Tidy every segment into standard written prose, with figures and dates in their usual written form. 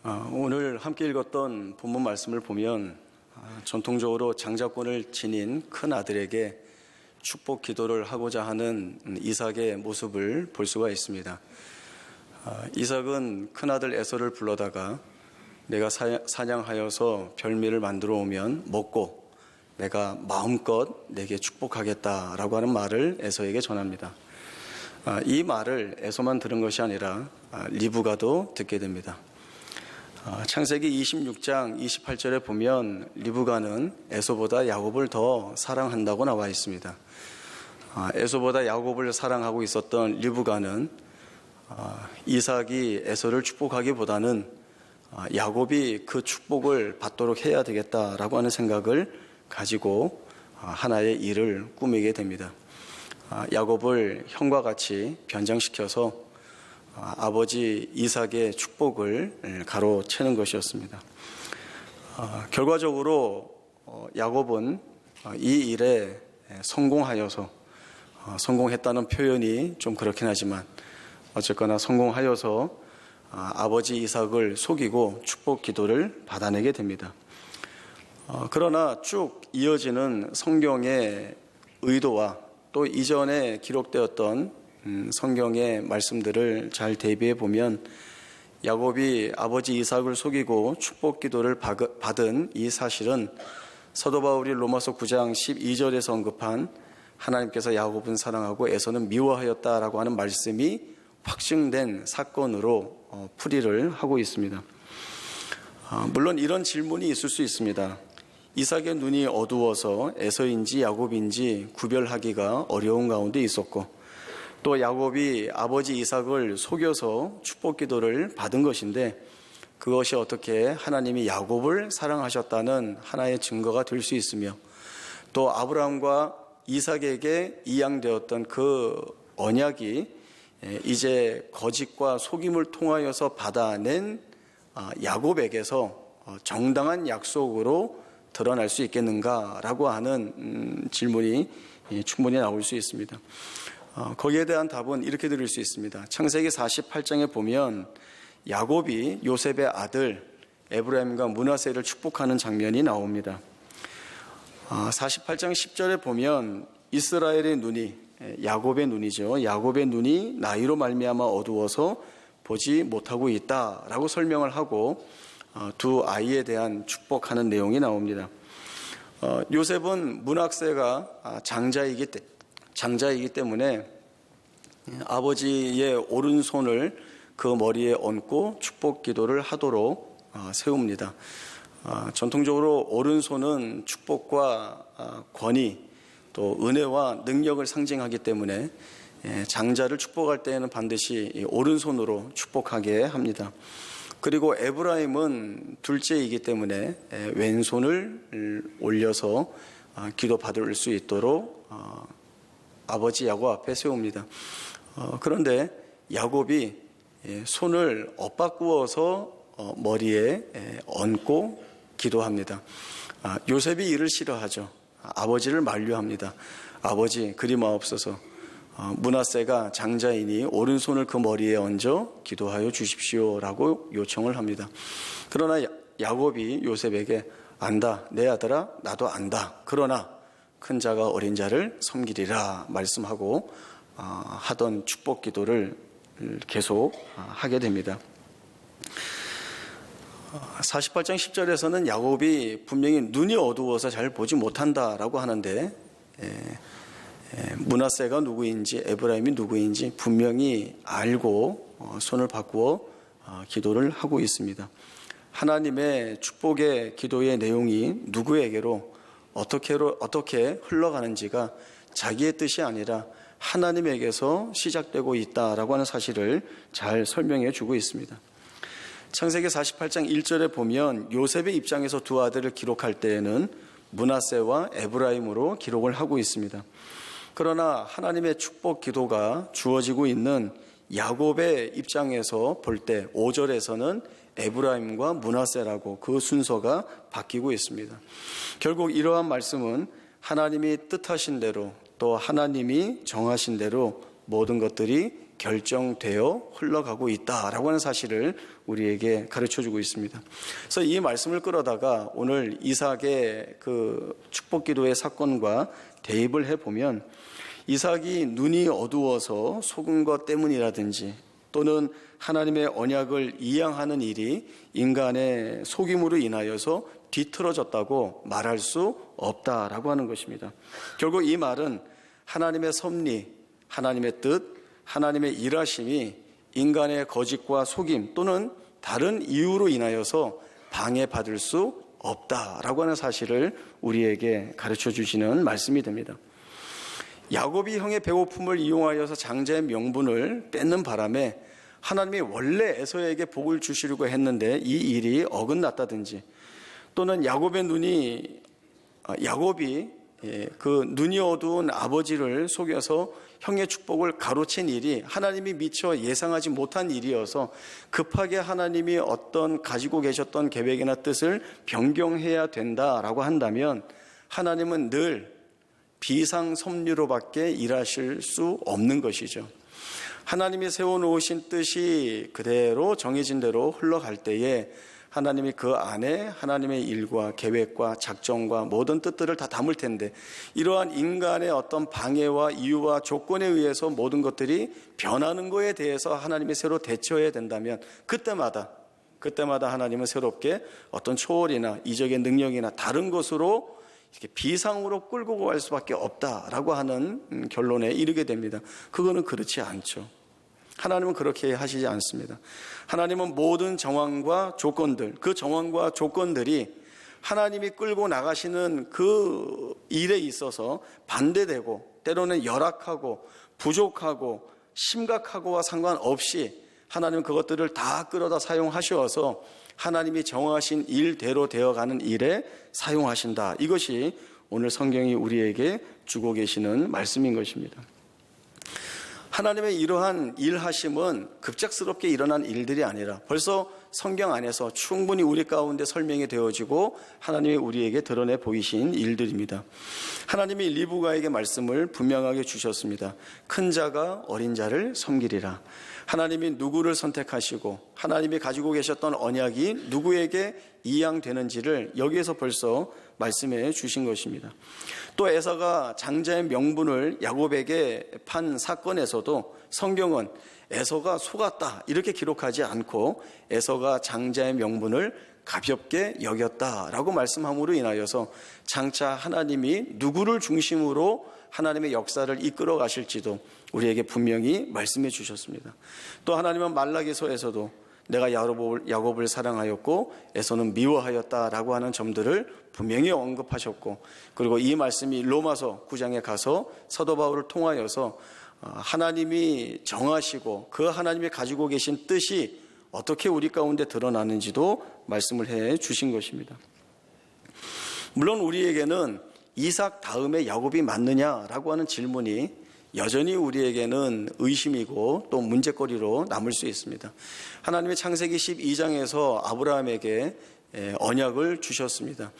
오늘 함께 읽었던 본문 말씀을 보면 전통적으로 장자권을 지닌 큰 아들에게 축복 기도를 하고자 하는 이삭의 모습을 볼 수가 있습니다. 이삭은 큰아들 에서를 불러다가 내가 사냥하여서 별미를 만들어 오면 먹고 내가 마음껏 내게 축복하겠다라고 하는 말을 에서에게 전합니다. 이 말을 에서만 들은 것이 아니라 리브가도 듣게 됩니다. 창세기 26장 28절에 보면 리브가는 에서보다 야곱을 더 사랑한다고 나와 있습니다. 에서보다 야곱을 사랑하고 있었던 리브가는 이삭이 에서를 축복하기보다는 야곱이 그 축복을 받도록 해야 되겠다라고 하는 생각을 가지고 하나의 일을 꾸미게 됩니다. 야곱을 형과 같이 변장시켜서 아버지 이삭의 축복을 가로채는 것이었습니다. 결과적으로 야곱은 이 일에 성공했다는 표현이 좀 그렇긴 하지만 어쨌거나 성공하여서 아버지 이삭을 속이고 축복 기도를 받아내게 됩니다. 그러나 쭉 이어지는 성경의 의도와 또 이전에 기록되었던 성경의 말씀들을 잘 대비해 보면 야곱이 아버지 이삭을 속이고 축복 기도를 받은 이 사실은 사도 바울이 로마서 9장 12절에서 언급한 하나님께서 야곱은 사랑하고 에서는 미워하였다라고 하는 말씀이 확증된 사건으로 풀이를 하고 있습니다. 물론 이런 질문이 있을 수 있습니다. 이삭의 눈이 어두워서 에서인지 야곱인지 구별하기가 어려운 가운데 있었고 또 야곱이 아버지 이삭을 속여서 축복 기도를 받은 것인데 그것이 어떻게 하나님이 야곱을 사랑하셨다는 하나의 증거가 될 수 있으며 또 아브라함과 이삭에게 이양되었던 그 언약이 이제 거짓과 속임을 통하여서 받아낸 야곱에게서 정당한 약속으로 드러날 수 있겠는가라고 하는 질문이 충분히 나올 수 있습니다. 거기에 대한 답은 이렇게 드릴 수 있습니다. 창세기 48장에 보면 야곱이 요셉의 아들 에브라임과 므낫세를 축복하는 장면이 나옵니다. 48장 10절에 보면 이스라엘의 눈이 야곱의 눈이죠. 야곱의 눈이 나이로 말미암아 어두워서 보지 못하고 있다라고 설명을 하고 두 아이에 대한 축복하는 내용이 나옵니다. 요셉은 므낫세가 장자이기 때문에 아버지의 오른손을 그 머리에 얹고 축복 기도를 하도록 세웁니다. 전통적으로 오른손은 축복과 권위 또 은혜와 능력을 상징하기 때문에 장자를 축복할 때에는 반드시 오른손으로 축복하게 합니다. 그리고 에브라임은 둘째이기 때문에 왼손을 올려서 기도 받을 수 있도록 아버지 야곱 앞에 세웁니다. 그런데 야곱이 손을 엇바꾸어서 머리에 얹고 기도합니다. 요셉이 이를 싫어하죠. 아버지를 만류합니다. 아버지 그리 마옵소서. 므낫세가 장자이니 오른손을 그 머리에 얹어 기도하여 주십시오라고 요청을 합니다. 그러나 야곱이 요셉에게 안다 내 아들아 나도 안다 그러나 큰 자가 어린 자를 섬기리라 말씀하고 하던 축복 기도를 계속 하게 됩니다. 48장 10절에서는 야곱이 분명히 눈이 어두워서 잘 보지 못한다라고 하는데 므낫세가 누구인지 에브라임이 누구인지 분명히 알고 손을 바꾸어 기도를 하고 있습니다. 하나님의 축복의 기도의 내용이 누구에게로 어떻게 흘러가는지가 자기의 뜻이 아니라 하나님에게서 시작되고 있다라고 하는 사실을 잘 설명해 주고 있습니다. 창세기 48장 1절에 보면 요셉의 입장에서 두 아들을 기록할 때에는 므낫세와 에브라임으로 기록을 하고 있습니다. 그러나 하나님의 축복 기도가 주어지고 있는 야곱의 입장에서 볼 때 5절에서는 에브라임과 므낫세라고 그 순서가 바뀌고 있습니다. 결국 이러한 말씀은 하나님이 뜻하신 대로 또 하나님이 정하신 대로 모든 것들이 결정되어 흘러가고 있다라고 하는 사실을 우리에게 가르쳐주고 있습니다. 그래서 이 말씀을 끌어다가 오늘 이삭의 그 축복기도의 사건과 대입을 해보면, 이삭이 눈이 어두워서 속은 것 때문이라든지 또는 하나님의 언약을 이양하는 일이 인간의 속임으로 인하여서 뒤틀어졌다고 말할 수 없다라고 하는 것입니다. 결국 이 말은 하나님의 섭리, 하나님의 뜻, 하나님의 일하심이 인간의 거짓과 속임 또는 다른 이유로 인하여서 방해받을 수 없다라고 하는 사실을 우리에게 가르쳐 주시는 말씀이 됩니다. 야곱이 형의 배고픔을 이용하여서 장자의 명분을 뺏는 바람에 하나님이 원래 에서에게 복을 주시려고 했는데 이 일이 어긋났다든지, 또는 야곱이 그 눈이 어두운 아버지를 속여서 형의 축복을 가로챈 일이 하나님이 미처 예상하지 못한 일이어서 급하게 하나님이 어떤 가지고 계셨던 계획이나 뜻을 변경해야 된다라고 한다면, 하나님은 늘 비상섭리로밖에 일하실 수 없는 것이죠. 하나님이 세워놓으신 뜻이 그대로 정해진 대로 흘러갈 때에 하나님이 그 안에 하나님의 일과 계획과 작정과 모든 뜻들을 다 담을 텐데, 이러한 인간의 어떤 방해와 이유와 조건에 의해서 모든 것들이 변하는 것에 대해서 하나님이 새로 대처해야 된다면 그때마다 하나님은 새롭게 어떤 초월이나 이적의 능력이나 다른 것으로 이렇게 비상으로 끌고 갈 수밖에 없다라고 하는 결론에 이르게 됩니다. 그거는 그렇지 않죠. 하나님은 그렇게 하시지 않습니다. 하나님은 모든 정황과 조건들, 그 정황과 조건들이 하나님이 끌고 나가시는 그 일에 있어서 반대되고 때로는 열악하고 부족하고 심각하고와 상관없이 하나님은 그것들을 다 끌어다 사용하셔서 하나님이 정하신 일대로 되어가는 일에 사용하신다. 이것이 오늘 성경이 우리에게 주고 계시는 말씀인 것입니다. 하나님의 이러한 일하심은 급작스럽게 일어난 일들이 아니라 벌써 성경 안에서 충분히 우리 가운데 설명이 되어지고 하나님이 우리에게 드러내 보이신 일들입니다. 하나님이 리브가에게 말씀을 분명하게 주셨습니다. 큰 자가 어린 자를 섬기리라. 하나님이 누구를 선택하시고 하나님이 가지고 계셨던 언약이 누구에게 이양되는지를 여기에서 벌써 말씀해 주신 것입니다. 또 에서가 장자의 명분을 야곱에게 판 사건에서도 성경은 에서가 속았다 이렇게 기록하지 않고 에서가 장자의 명분을 가볍게 여겼다라고 말씀함으로 인하여서 장차 하나님이 누구를 중심으로 하나님의 역사를 이끌어 가실지도 우리에게 분명히 말씀해 주셨습니다. 또 하나님은 말라기서에서도 내가 야곱을 사랑하였고 에서는 미워하였다라고 하는 점들을 분명히 언급하셨고, 그리고 이 말씀이 로마서 9장에 가서 사도 바울을 통하여서 하나님이 정하시고 그 하나님이 가지고 계신 뜻이 어떻게 우리 가운데 드러나는지도 말씀을 해 주신 것입니다. 물론 우리에게는 이삭 다음에 야곱이 맞느냐라고 하는 질문이 여전히 우리에게는 의심이고 또 문제거리로 남을 수 있습니다. 하나님의 창세기 12장에서 아브라함에게 언약을 주셨습니다.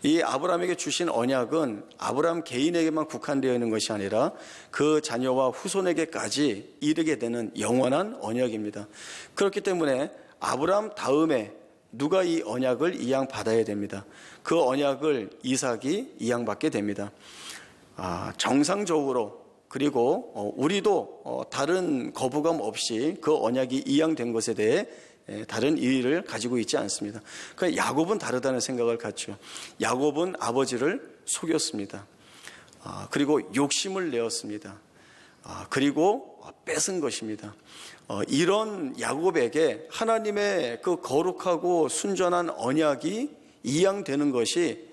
이 아브라함에게 주신 언약은 아브라함 개인에게만 국한되어 있는 것이 아니라 그 자녀와 후손에게까지 이르게 되는 영원한 언약입니다. 그렇기 때문에 아브라함 다음에 누가 이 언약을 이양받아야 됩니다. 그 언약을 이삭이 이양받게 됩니다. 정상적으로, 그리고 우리도 다른 거부감 없이 그 언약이 이양된 것에 대해 다른 이의를 가지고 있지 않습니다. 그러니까 야곱은 다르다는 생각을 갖죠. 야곱은 아버지를 속였습니다. 그리고 욕심을 내었습니다. 그리고 뺏은 것입니다. 이런 야곱에게 하나님의 그 거룩하고 순전한 언약이 이양되는 것이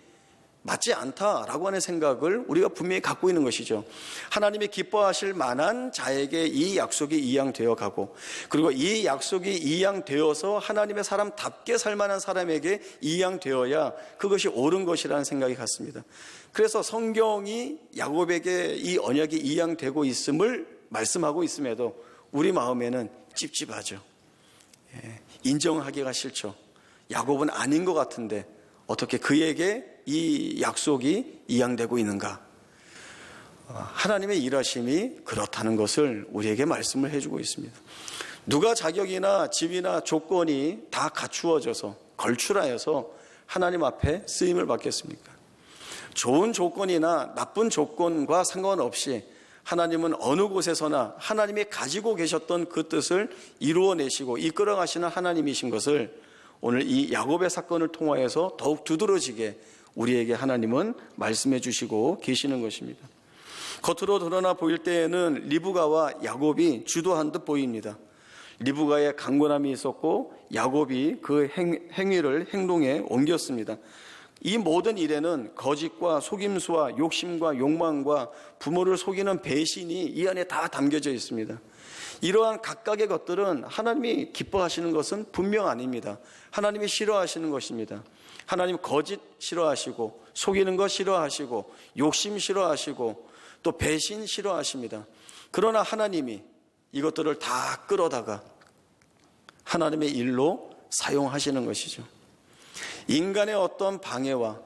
맞지 않다라고 하는 생각을 우리가 분명히 갖고 있는 것이죠. 하나님이 기뻐하실 만한 자에게 이 약속이 이양되어 가고, 그리고 이 약속이 이양되어서 하나님의 사람답게 살 만한 사람에게 이양되어야 그것이 옳은 것이라는 생각이 같습니다. 그래서 성경이 야곱에게 이 언약이 이양되고 있음을 말씀하고 있음에도 우리 마음에는 찝찝하죠. 인정하기가 싫죠. 야곱은 아닌 것 같은데 어떻게 그에게 이 약속이 이양되고 있는가? 하나님의 일하심이 그렇다는 것을 우리에게 말씀을 해주고 있습니다. 누가 자격이나 집이나 조건이 다 갖추어져서 걸출하여서 하나님 앞에 쓰임을 받겠습니까? 좋은 조건이나 나쁜 조건과 상관없이 하나님은 어느 곳에서나 하나님이 가지고 계셨던 그 뜻을 이루어내시고 이끌어 가시는 하나님이신 것을 오늘 이 야곱의 사건을 통하여서 더욱 두드러지게 우리에게 하나님은 말씀해 주시고 계시는 것입니다. 겉으로 드러나 보일 때에는 리브가와 야곱이 주도한 듯 보입니다. 리브가의 강건함이 있었고 야곱이 그 행동에 옮겼습니다. 이 모든 일에는 거짓과 속임수와 욕심과 욕망과 부모를 속이는 배신이 이 안에 다 담겨져 있습니다. 이러한 각각의 것들은 하나님이 기뻐하시는 것은 분명 아닙니다. 하나님이 싫어하시는 것입니다. 하나님 거짓 싫어하시고 속이는 것 싫어하시고 욕심 싫어하시고 또 배신 싫어하십니다. 그러나 하나님이 이것들을 다 끌어다가 하나님의 일로 사용하시는 것이죠. 인간의 어떤 방해와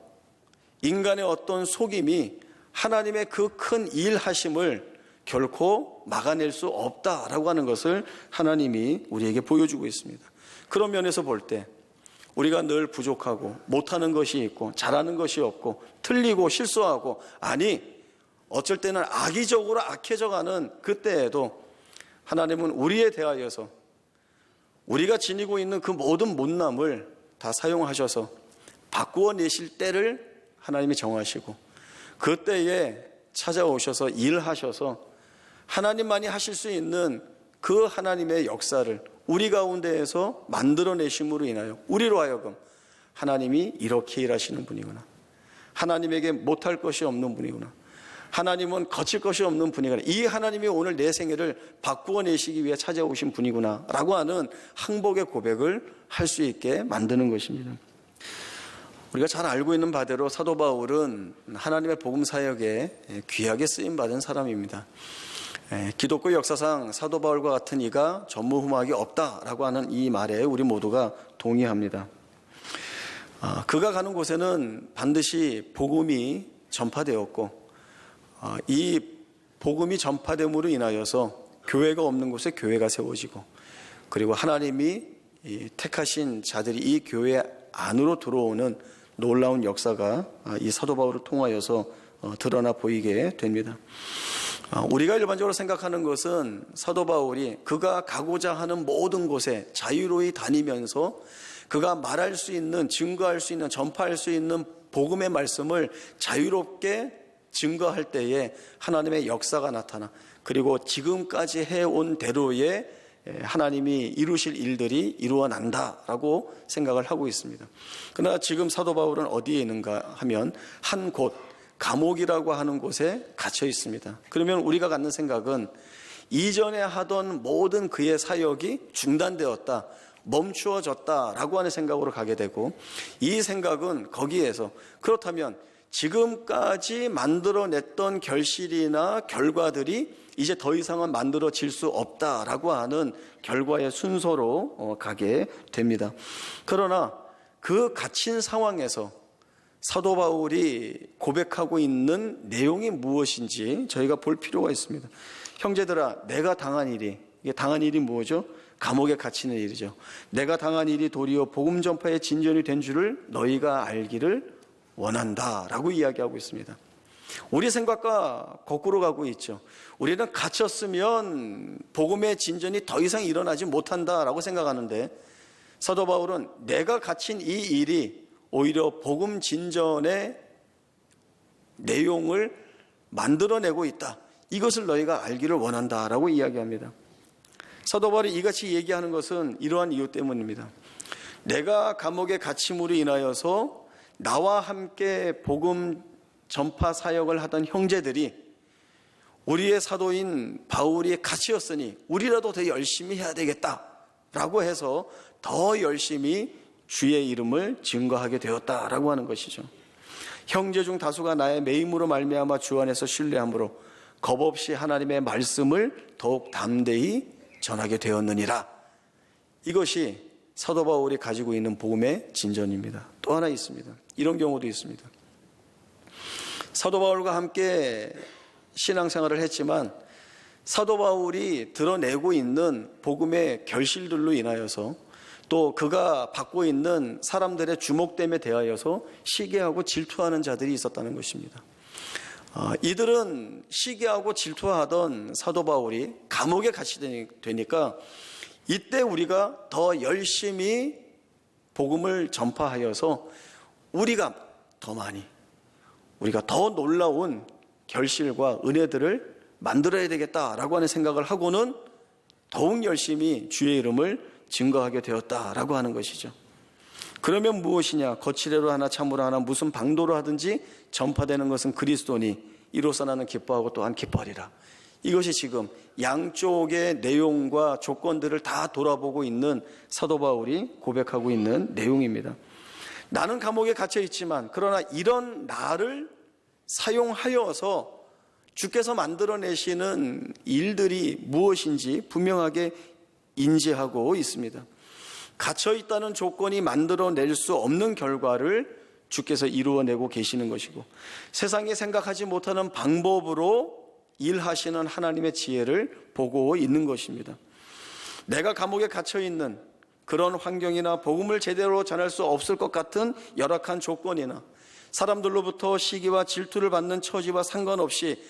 인간의 어떤 속임이 하나님의 그 큰 일하심을 결코 막아낼 수 없다라고 하는 것을 하나님이 우리에게 보여주고 있습니다. 그런 면에서 볼 때 우리가 늘 부족하고 못하는 것이 있고 잘하는 것이 없고 틀리고 실수하고 어쩔 때는 악의적으로 악해져가는 그때에도 하나님은 우리에 대하여서 우리가 지니고 있는 그 모든 못남을 다 사용하셔서 바꾸어 내실 때를 하나님이 정하시고 그때에 찾아오셔서 일하셔서 하나님만이 하실 수 있는 그 하나님의 역사를 우리 가운데에서 만들어내심으로 인하여 우리로 하여금 하나님이 이렇게 일하시는 분이구나, 하나님에게 못할 것이 없는 분이구나, 하나님은 거칠 것이 없는 분이구나, 이 하나님이 오늘 내 생애를 바꾸어 내시기 위해 찾아오신 분이구나 라고 하는 항복의 고백을 할 수 있게 만드는 것입니다. 우리가 잘 알고 있는 바대로 사도 바울은 하나님의 복음 사역에 귀하게 쓰임받은 사람입니다. 기독교 역사상 사도 바울과 같은 이가 전무후무하기 없다라고 하는 이 말에 우리 모두가 동의합니다. 그가 가는 곳에는 반드시 복음이 전파되었고 이 복음이 전파됨으로 인하여서 교회가 없는 곳에 교회가 세워지고 그리고 하나님이 택하신 자들이 이 교회 안으로 들어오는 놀라운 역사가 이 사도 바울을 통하여서 드러나 보이게 됩니다. 우리가 일반적으로 생각하는 것은 사도 바울이 그가 가고자 하는 모든 곳에 자유로이 다니면서 그가 말할 수 있는, 증거할 수 있는, 전파할 수 있는 복음의 말씀을 자유롭게 증거할 때에 하나님의 역사가 나타나 그리고 지금까지 해온 대로의 하나님이 이루실 일들이 이루어난다라고 생각을 하고 있습니다. 그러나 지금 사도 바울은 어디에 있는가 하면 한 곳, 감옥이라고 하는 곳에 갇혀 있습니다. 그러면 우리가 갖는 생각은 이전에 하던 모든 그의 사역이 중단되었다, 멈추어졌다라고 하는 생각으로 가게 되고 이 생각은 거기에서 그렇다면 지금까지 만들어냈던 결실이나 결과들이 이제 더 이상은 만들어질 수 없다라고 하는 결과의 순서로 가게 됩니다. 그러나 그 갇힌 상황에서 사도 바울이 고백하고 있는 내용이 무엇인지 저희가 볼 필요가 있습니다. 형제들아, 내가 당한 일이, 이게 당한 일이 뭐죠? 감옥에 갇히는 일이죠. 내가 당한 일이 도리어 복음 전파의 진전이 된 줄을 너희가 알기를 원한다라고 이야기하고 있습니다. 우리 생각과 거꾸로 가고 있죠. 우리는 갇혔으면 복음의 진전이 더 이상 일어나지 못한다라고 생각하는데 사도 바울은 내가 갇힌 이 일이 오히려 복음 진전의 내용을 만들어내고 있다, 이것을 너희가 알기를 원한다라고 이야기합니다. 사도 바울이 이같이 얘기하는 것은 이러한 이유 때문입니다. 내가 감옥에 갇힘으로 인하여서 나와 함께 복음 전파 사역을 하던 형제들이 우리의 사도인 바울이 갇히었으니 우리라도 더 열심히 해야 되겠다라고 해서 더 열심히 주의 이름을 증거하게 되었다라고 하는 것이죠. 형제 중 다수가 나의 매임으로 말미암아 주 안에서 신뢰함으로 겁없이 하나님의 말씀을 더욱 담대히 전하게 되었느니라. 이것이 사도 바울이 가지고 있는 복음의 진전입니다. 또 하나 있습니다. 이런 경우도 있습니다. 사도 바울과 함께 신앙생활을 했지만 사도 바울이 드러내고 있는 복음의 결실들로 인하여서 또 그가 받고 있는 사람들의 주목됨에 대하여서 시기하고 질투하는 자들이 있었다는 것입니다. 이들은 시기하고 질투하던 사도 바울이 감옥에 갇히게 되니까 이때 우리가 더 열심히 복음을 전파하여서 우리가 더 많이, 우리가 더 놀라운 결실과 은혜들을 만들어야 되겠다라고 하는 생각을 하고는 더욱 열심히 주의 이름을 증거하게 되었다라고 하는 것이죠. 그러면 무엇이냐? 거칠애로 하나 참으로 하나 무슨 방도로 하든지 전파되는 것은 그리스도니 이로써 나는 기뻐하고 또한 기뻐하리라. 이것이 지금 양쪽의 내용과 조건들을 다 돌아보고 있는 사도 바울이 고백하고 있는 내용입니다. 나는 감옥에 갇혀 있지만 그러나 이런 나를 사용하여서 주께서 만들어내시는 일들이 무엇인지 분명하게 인지하고 있습니다. 갇혀있다는 조건이 만들어낼 수 없는 결과를 주께서 이루어내고 계시는 것이고 세상이 생각하지 못하는 방법으로 일하시는 하나님의 지혜를 보고 있는 것입니다. 내가 감옥에 갇혀있는 그런 환경이나 복음을 제대로 전할 수 없을 것 같은 열악한 조건이나 사람들로부터 시기와 질투를 받는 처지와 상관없이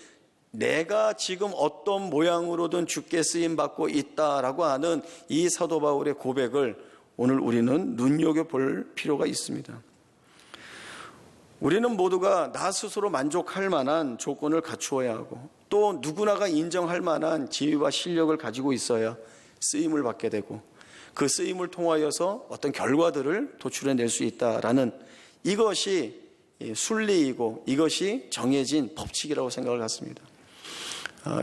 내가 지금 어떤 모양으로든 주께 쓰임받고 있다라고 하는 이 사도 바울의 고백을 오늘 우리는 눈여겨볼 필요가 있습니다. 우리는 모두가 나 스스로 만족할 만한 조건을 갖추어야 하고 또 누구나가 인정할 만한 지위와 실력을 가지고 있어야 쓰임을 받게 되고 그 쓰임을 통하여서 어떤 결과들을 도출해낼 수 있다라는 이것이 순리이고 이것이 정해진 법칙이라고 생각을 갖습니다.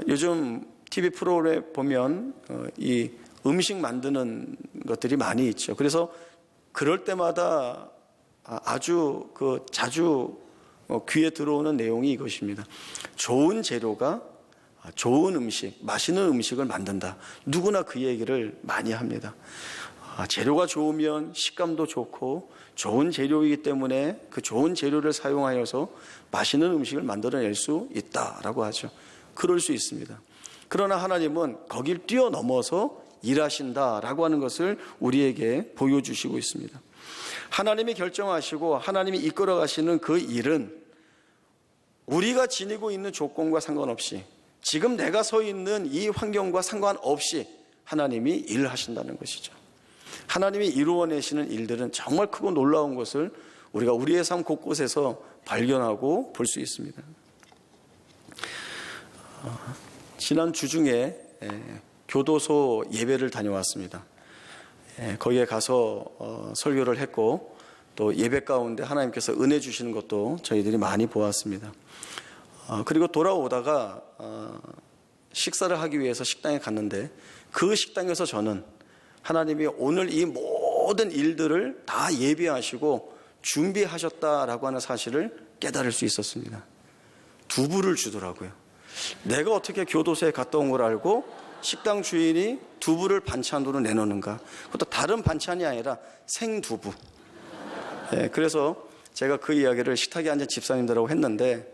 요즘 TV 프로그램에 보면 이 음식 만드는 것들이 많이 있죠. 그래서 그럴 때마다 아주 자주 귀에 들어오는 내용이 이것입니다. 좋은 재료가 좋은 음식, 맛있는 음식을 만든다. 누구나 그 얘기를 많이 합니다. 재료가 좋으면 식감도 좋고 좋은 재료이기 때문에 그 좋은 재료를 사용하여서 맛있는 음식을 만들어낼 수 있다라고 하죠. 그럴 수 있습니다. 그러나 하나님은 거길 뛰어넘어서 일하신다라고 하는 것을 우리에게 보여주시고 있습니다. 하나님이 결정하시고 하나님이 이끌어 가시는 그 일은 우리가 지니고 있는 조건과 상관없이 지금 내가 서 있는 이 환경과 상관없이 하나님이 일하신다는 것이죠. 하나님이 이루어내시는 일들은 정말 크고 놀라운 것을 우리가 우리의 삶 곳곳에서 발견하고 볼 수 있습니다. 지난 주중에 교도소 예배를 다녀왔습니다. 거기에 가서 설교를 했고 또 예배 가운데 하나님께서 은혜 주시는 것도 저희들이 많이 보았습니다. 그리고 돌아오다가 식사를 하기 위해서 식당에 갔는데 그 식당에서 저는 하나님이 오늘 이 모든 일들을 다 예비하시고 준비하셨다라고 하는 사실을 깨달을 수 있었습니다. 두부를 주더라고요. 내가 어떻게 교도소에 갔다 온 걸 알고 식당 주인이 두부를 반찬으로 내놓는가? 그것도 다른 반찬이 아니라 생두부. 그래서 제가 그 이야기를 식탁에 앉은 집사님들하고 했는데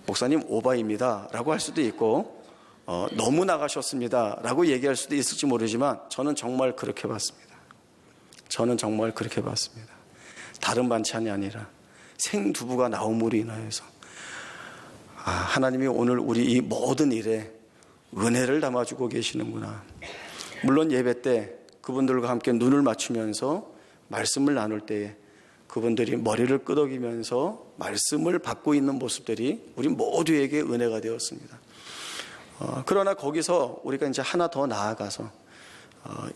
목사님 오바입니다 라고 할 수도 있고 너무 나가셨습니다 라고 얘기할 수도 있을지 모르지만 저는 정말 그렇게 봤습니다. 저는 정말 그렇게 봤습니다. 다른 반찬이 아니라 생두부가 나옴으로 인하여서 하나님이 오늘 우리 이 모든 일에 은혜를 담아주고 계시는구나. 물론 예배 때 그분들과 함께 눈을 맞추면서 말씀을 나눌 때에 그분들이 머리를 끄덕이면서 말씀을 받고 있는 모습들이 우리 모두에게 은혜가 되었습니다. 그러나 거기서 우리가 이제 하나 더 나아가서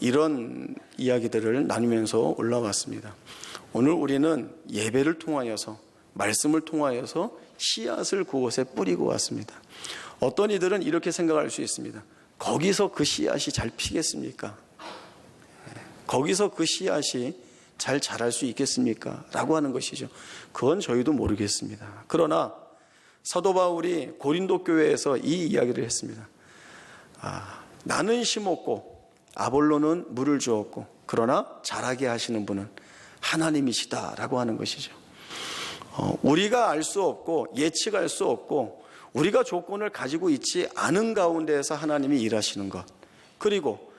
이런 이야기들을 나누면서 올라왔습니다. 오늘 우리는 예배를 통하여서 말씀을 통하여서 씨앗을 그곳에 뿌리고 왔습니다. 어떤 이들은 이렇게 생각할 수 있습니다. 거기서 그 씨앗이 잘 피겠습니까? 거기서 그 씨앗이 잘 자랄 수 있겠습니까? 라고 하는 것이죠. 그건 저희도 모르겠습니다. 그러나 사도 바울이 고린도 교회에서 이 이야기를 했습니다. 나는 심었고 아볼로는 물을 주었고 그러나 자라게 하시는 분은 하나님이시다라고 하는 것이죠. 우리가 알 수 없고 예측할 수 없고 우리가 조건을 가지고 있지 않은 가운데에서 하나님이 일하시는 것, 그리고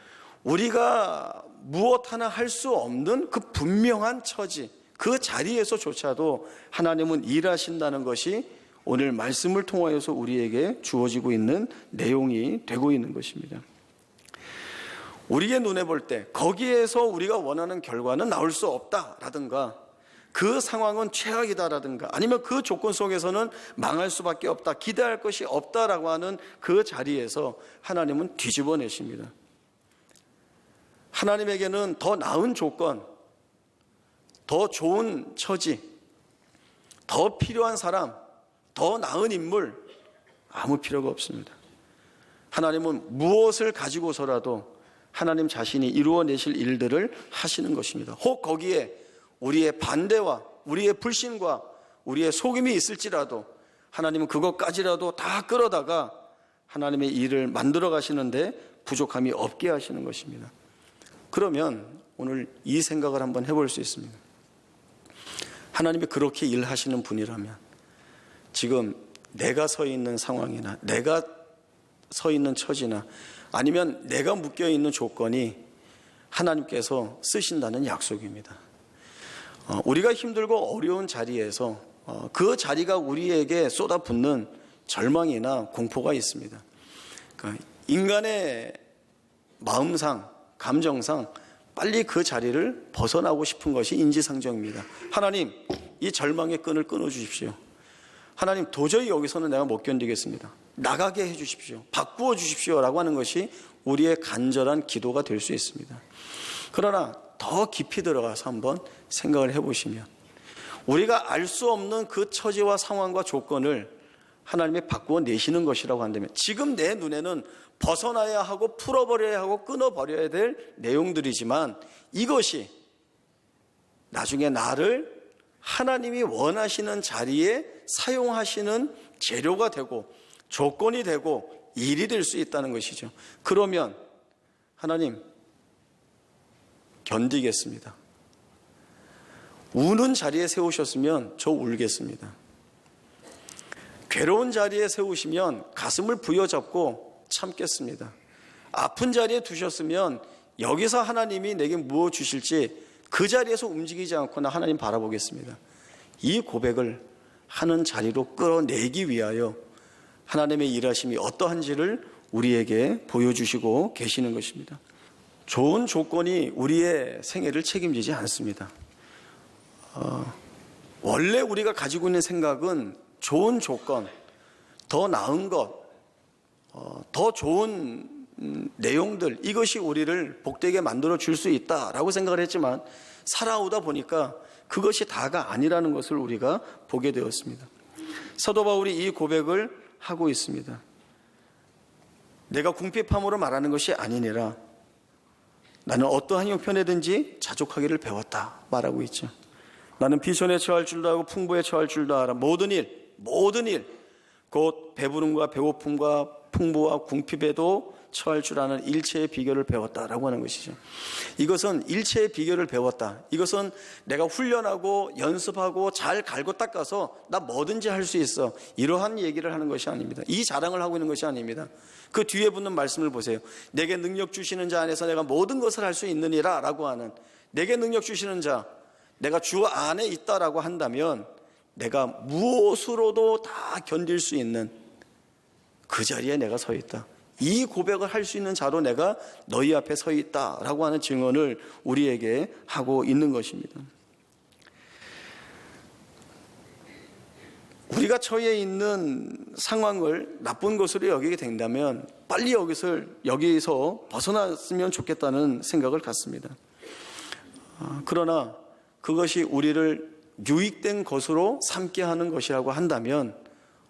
우리가 무엇 하나 할 수 없는 그 분명한 처지, 그 자리에서조차도 하나님은 일하신다는 것이 오늘 말씀을 통하여서 우리에게 주어지고 있는 내용이 되고 있는 것입니다. 우리의 눈에 볼 때 거기에서 우리가 원하는 결과는 나올 수 없다라든가, 그 상황은 최악이다라든가, 아니면 그 조건 속에서는 망할 수밖에 없다, 기대할 것이 없다라고 하는 그 자리에서 하나님은 뒤집어내십니다. 하나님에게는 더 나은 조건, 더 좋은 처지, 더 필요한 사람, 더 나은 인물 아무 필요가 없습니다. 하나님은 무엇을 가지고서라도 하나님 자신이 이루어내실 일들을 하시는 것입니다. 혹 거기에 우리의 반대와 우리의 불신과 우리의 속임이 있을지라도 하나님은 그것까지라도 다 끌어다가 하나님의 일을 만들어 가시는데 부족함이 없게 하시는 것입니다. 그러면 오늘 이 생각을 한번 해볼 수 있습니다. 하나님이 그렇게 일하시는 분이라면 지금 내가 서 있는 상황이나 내가 서 있는 처지나 아니면 내가 묶여 있는 조건이 하나님께서 쓰신다는 약속입니다. 우리가 힘들고 어려운 자리에서 그 자리가 우리에게 쏟아붓는 절망이나 공포가 있습니다. 그러니까 인간의 마음상, 감정상 빨리 그 자리를 벗어나고 싶은 것이 인지상정입니다. 하나님, 이 절망의 끈을 끊어주십시오. 하나님, 도저히 여기서는 내가 못 견디겠습니다. 나가게 해주십시오. 바꾸어 주십시오. 라고 하는 것이 우리의 간절한 기도가 될 수 있습니다. 그러나 더 깊이 들어가서 한번 생각을 해보시면 우리가 알 수 없는 그 처지와 상황과 조건을 하나님이 바꾸어 내시는 것이라고 한다면 지금 내 눈에는 벗어나야 하고 풀어버려야 하고 끊어버려야 될 내용들이지만 이것이 나중에 나를 하나님이 원하시는 자리에 사용하시는 재료가 되고 조건이 되고 일이 될 수 있다는 것이죠. 그러면 하나님 견디겠습니다. 우는 자리에 세우셨으면 저 울겠습니다. 괴로운 자리에 세우시면 가슴을 부여잡고 참겠습니다. 아픈 자리에 두셨으면 여기서 하나님이 내게 무엇 주실지 그 자리에서 움직이지 않거나 하나님 바라보겠습니다. 이 고백을 하는 자리로 끌어내기 위하여 하나님의 일하심이 어떠한지를 우리에게 보여주시고 계시는 것입니다. 좋은 조건이 우리의 생애를 책임지지 않습니다. 원래 우리가 가지고 있는 생각은 좋은 조건, 더 나은 것, 더 좋은 내용들, 이것이 우리를 복되게 만들어 줄 수 있다라고 생각을 했지만 살아오다 보니까 그것이 다가 아니라는 것을 우리가 보게 되었습니다. 사도 바울이 이 고백을 하고 있습니다. 내가 궁핍함으로 말하는 것이 아니니라 나는 어떠한 형편에든지 자족하기를 배웠다 말하고 있죠. 나는 비손에 처할 줄도 알고 풍부에 처할 줄도 알아. 모든 일 곧 배부름과 배고픔과 풍부와 궁핍에도 처할 줄 아는 일체의 비결을 배웠다라고 하는 것이죠. 이것은 일체의 비결을 배웠다. 이것은 내가 훈련하고 연습하고 잘 갈고 닦아서 나 뭐든지 할 수 있어. 이러한 얘기를 하는 것이 아닙니다. 이 자랑을 하고 있는 것이 아닙니다. 그 뒤에 붙는 말씀을 보세요. 내게 능력 주시는 자 안에서 내가 모든 것을 할 수 있느니라 라고 하는, 내게 능력 주시는 자, 내가 주 안에 있다라고 한다면 내가 무엇으로도 다 견딜 수 있는 그 자리에 내가 서 있다. 이 고백을 할 수 있는 자로 내가 너희 앞에 서 있다라고 하는 증언을 우리에게 하고 있는 것입니다. 우리가 처해 있는 상황을 나쁜 것으로 여기게 된다면 빨리 여기서 벗어났으면 좋겠다는 생각을 갖습니다. 그러나 그것이 우리를 유익된 것으로 삼게 하는 것이라고 한다면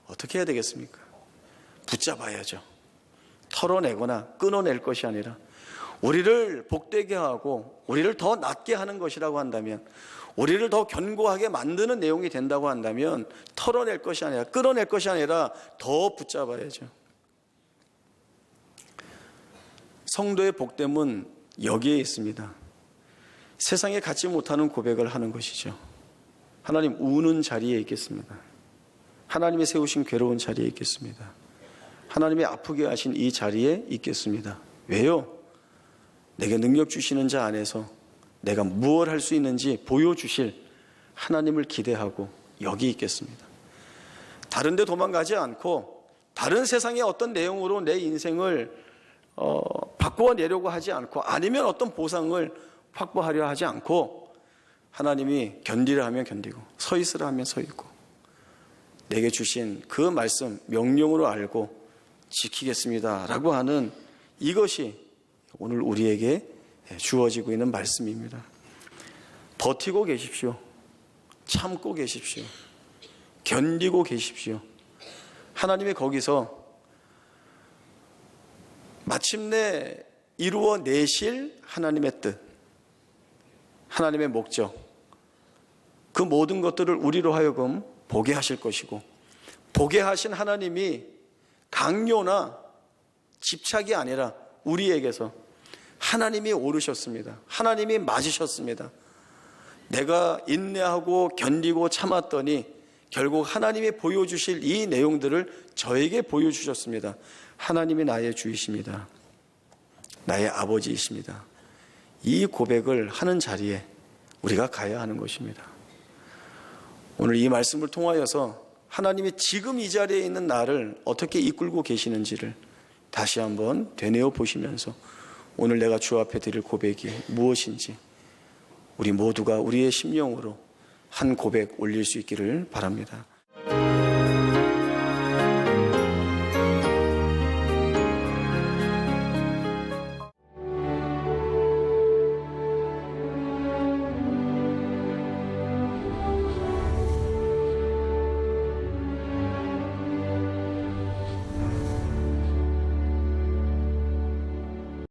어떻게 해야 되겠습니까? 붙잡아야죠. 털어내거나 끊어낼 것이 아니라 우리를 복되게 하고 우리를 더 낫게 하는 것이라고 한다면, 우리를 더 견고하게 만드는 내용이 된다고 한다면 털어낼 것이 아니라, 끊어낼 것이 아니라 더 붙잡아야죠. 성도의 복됨은 여기에 있습니다. 세상에 갖지 못하는 고백을 하는 것이죠. 하나님, 우는 자리에 있겠습니다. 하나님이 세우신 괴로운 자리에 있겠습니다. 하나님이 아프게 하신 이 자리에 있겠습니다. 왜요? 내게 능력 주시는 자 안에서 내가 무엇을 할 수 있는지 보여주실 하나님을 기대하고 여기 있겠습니다. 다른 데 도망가지 않고 다른 세상의 어떤 내용으로 내 인생을 바꾸어내려고 하지 않고 아니면 어떤 보상을 확보하려 하지 않고 하나님이 견디라 하면 견디고 서 있으라 하면 서 있고 내게 주신 그 말씀 명령으로 알고 지키겠습니다 라고 하는 이것이 오늘 우리에게 주어지고 있는 말씀입니다. 버티고 계십시오. 참고 계십시오. 견디고 계십시오. 하나님이 거기서 마침내 이루어내실 하나님의 뜻, 하나님의 목적, 그 모든 것들을 우리로 하여금 보게 하실 것이고 보게 하신 하나님이 강요나 집착이 아니라 우리에게서 하나님이 오르셨습니다. 하나님이 맞으셨습니다. 내가 인내하고 견디고 참았더니 결국 하나님이 보여주실 이 내용들을 저에게 보여주셨습니다. 하나님이 나의 주이십니다. 나의 아버지이십니다. 이 고백을 하는 자리에 우리가 가야 하는 것입니다. 오늘 이 말씀을 통하여서 하나님이 지금 이 자리에 있는 나를 어떻게 이끌고 계시는지를 다시 한번 되뇌어 보시면서 오늘 내가 주 앞에 드릴 고백이 무엇인지 우리 모두가 우리의 심령으로 한 고백 올릴 수 있기를 바랍니다.